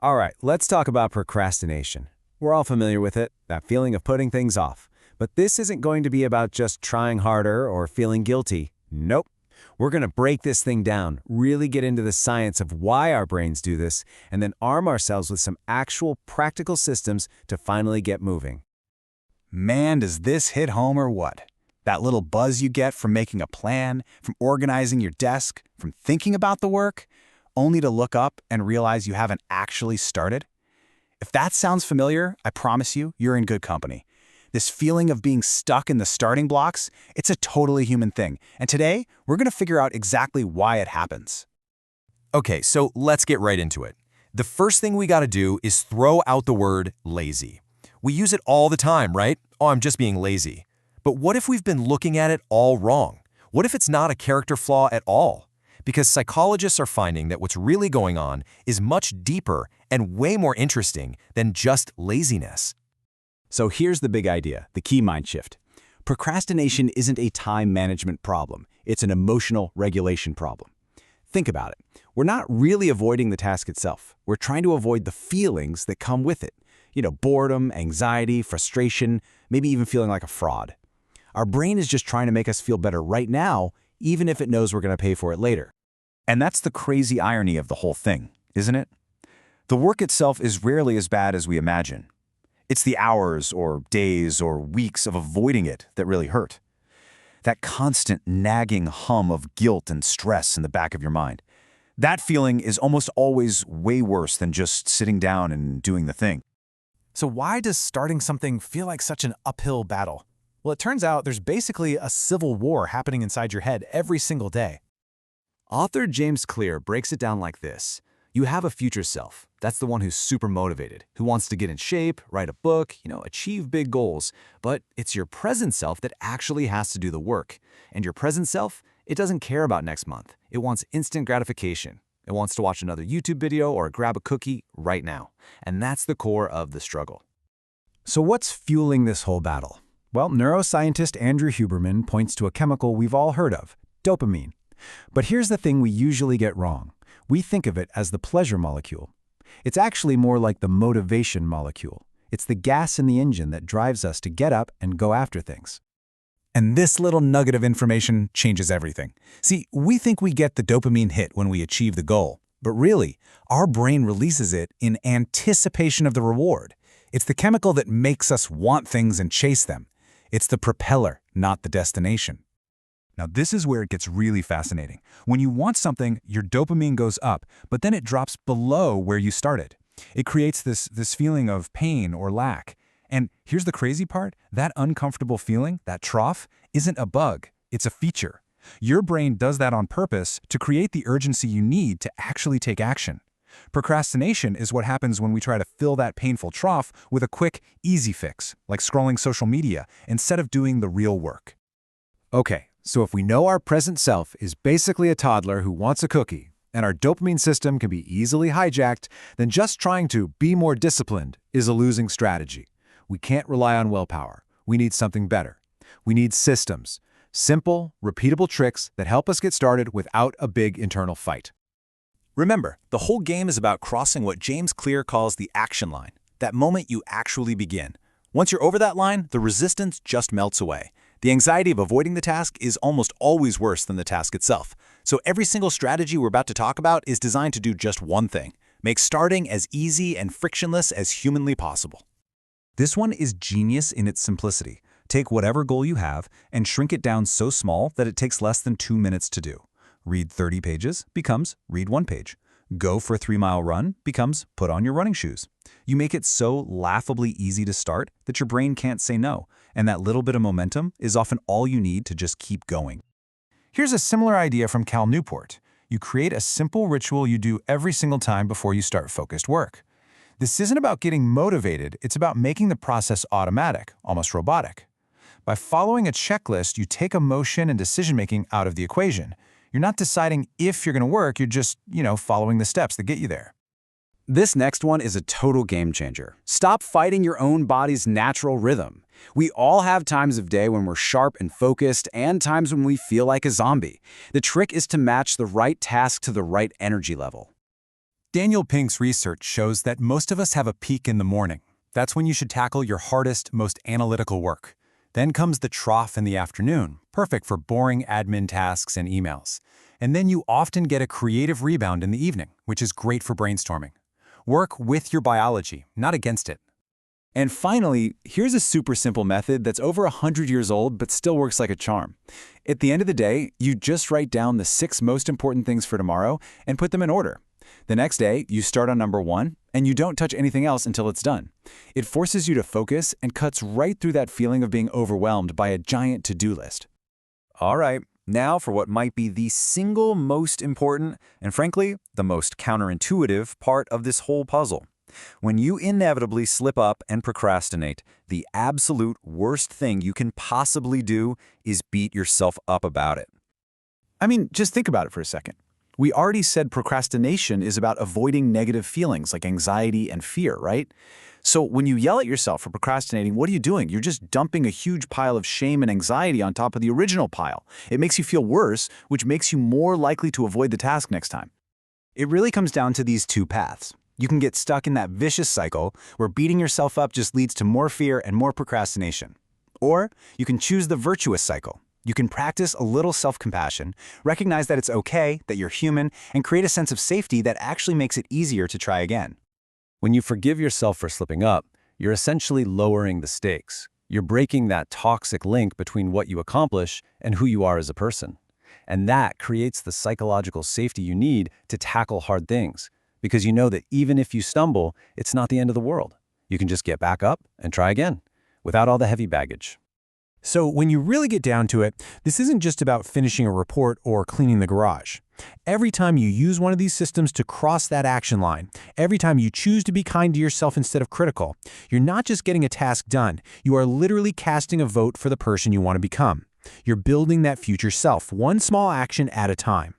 All right, let's talk about procrastination. We're all familiar with it, that feeling of putting things off. But this isn't going to be about just trying harder or feeling guilty. Nope. We're going to break this thing down, really get into the science of why our brains do this, and then arm ourselves with some actual practical systems to finally get moving. Man, does this hit home or what? That little buzz you get from making a plan, from organizing your desk, from thinking about the work, only to look up and realize you haven't actually started? If that sounds familiar, I promise you, you're in good company. This feeling of being stuck in the starting blocks, it's a totally human thing. And today, we're going to figure out exactly why it happens. Okay, so let's get right into it. The first thing we gotta do is throw out the word lazy. We use it all the time, right? Oh, I'm just being lazy. But what if we've been looking at it all wrong? What if it's not a character flaw at all? Because psychologists are finding that what's really going on is much deeper and way more interesting than just laziness. So here's the big idea, the key mind shift. Procrastination isn't a time management problem. It's an emotional regulation problem. Think about it. We're not really avoiding the task itself. We're trying to avoid the feelings that come with it. Boredom, anxiety, frustration, maybe even feeling like a fraud. Our brain is just trying to make us feel better right now, even if it knows we're going to pay for it later. And that's the crazy irony of the whole thing, isn't it? The work itself is rarely as bad as we imagine. It's the hours or days or weeks of avoiding it that really hurt. That constant nagging hum of guilt and stress in the back of your mind. That feeling is almost always way worse than just sitting down and doing the thing. So why does starting something feel like such an uphill battle? Well, it turns out there's basically a civil war happening inside your head every single day. Author James Clear breaks it down like this. You have a future self. That's the one who's super motivated, who wants to get in shape, write a book, achieve big goals. But it's your present self that actually has to do the work. And your present self, it doesn't care about next month. It wants instant gratification. It wants to watch another YouTube video or grab a cookie right now. And that's the core of the struggle. So what's fueling this whole battle? Well, neuroscientist Andrew Huberman points to a chemical we've all heard of, dopamine. But here's the thing we usually get wrong. We think of it as the pleasure molecule. It's actually more like the motivation molecule. It's the gas in the engine that drives us to get up and go after things. And this little nugget of information changes everything. See, we think we get the dopamine hit when we achieve the goal, but really, our brain releases it in anticipation of the reward. It's the chemical that makes us want things and chase them. It's the propeller, not the destination. Now, this is where it gets really fascinating. When you want something, your dopamine goes up, but then it drops below where you started. It creates this feeling of pain or lack. And here's the crazy part, that uncomfortable feeling, that trough, isn't a bug, it's a feature. Your brain does that on purpose to create the urgency you need to actually take action. Procrastination is what happens when we try to fill that painful trough with a quick, easy fix, like scrolling social media, instead of doing the real work. Okay, so if we know our present self is basically a toddler who wants a cookie, and our dopamine system can be easily hijacked, then just trying to be more disciplined is a losing strategy. We can't rely on willpower. We need something better. We need systems. Simple, repeatable tricks that help us get started without a big internal fight. Remember, the whole game is about crossing what James Clear calls the action line, that moment you actually begin. Once you're over that line, the resistance just melts away. The anxiety of avoiding the task is almost always worse than the task itself. So every single strategy we're about to talk about is designed to do just one thing: make starting as easy and frictionless as humanly possible. This one is genius in its simplicity. Take whatever goal you have and shrink it down so small that it takes less than 2 minutes to do. Read 30 pages becomes read 1 page. Go for a 3-mile run becomes put on your running shoes. You make it so laughably easy to start that your brain can't say no, and that little bit of momentum is often all you need to just keep going. Here's a similar idea from Cal Newport. You create a simple ritual you do every single time before you start focused work. This isn't about getting motivated, it's about making the process automatic, almost robotic. By following a checklist, you take emotion and decision-making out of the equation. You're not deciding if you're going to work, you're just, following the steps that get you there. This next one is a total game changer. Stop fighting your own body's natural rhythm. We all have times of day when we're sharp and focused and times when we feel like a zombie. The trick is to match the right task to the right energy level. Daniel Pink's research shows that most of us have a peak in the morning. That's when you should tackle your hardest, most analytical work. Then comes the trough in the afternoon, perfect for boring admin tasks and emails. And then you often get a creative rebound in the evening, which is great for brainstorming. Work with your biology, not against it. And finally, here's a super simple method that's over 100 years old but still works like a charm. At the end of the day, you just write down the 6 most important things for tomorrow and put them in order. The next day, you start on number 1, and you don't touch anything else until it's done. It forces you to focus and cuts right through that feeling of being overwhelmed by a giant to-do list. All right, now for what might be the single most important, and frankly, the most counterintuitive part of this whole puzzle. When you inevitably slip up and procrastinate, the absolute worst thing you can possibly do is beat yourself up about it. I mean, just think about it for a second. We already said procrastination is about avoiding negative feelings like anxiety and fear, right? So when you yell at yourself for procrastinating, what are you doing? You're just dumping a huge pile of shame and anxiety on top of the original pile. It makes you feel worse, which makes you more likely to avoid the task next time. It really comes down to these 2 paths. You can get stuck in that vicious cycle where beating yourself up just leads to more fear and more procrastination. Or you can choose the virtuous cycle. You can practice a little self-compassion, recognize that it's okay, that you're human, and create a sense of safety that actually makes it easier to try again. When you forgive yourself for slipping up, you're essentially lowering the stakes. You're breaking that toxic link between what you accomplish and who you are as a person. And that creates the psychological safety you need to tackle hard things, because you know that even if you stumble, it's not the end of the world. You can just get back up and try again, without all the heavy baggage. So when you really get down to it, this isn't just about finishing a report or cleaning the garage. Every time you use one of these systems to cross that action line, every time you choose to be kind to yourself instead of critical, you're not just getting a task done, you are literally casting a vote for the person you want to become. You're building that future self, one small action at a time.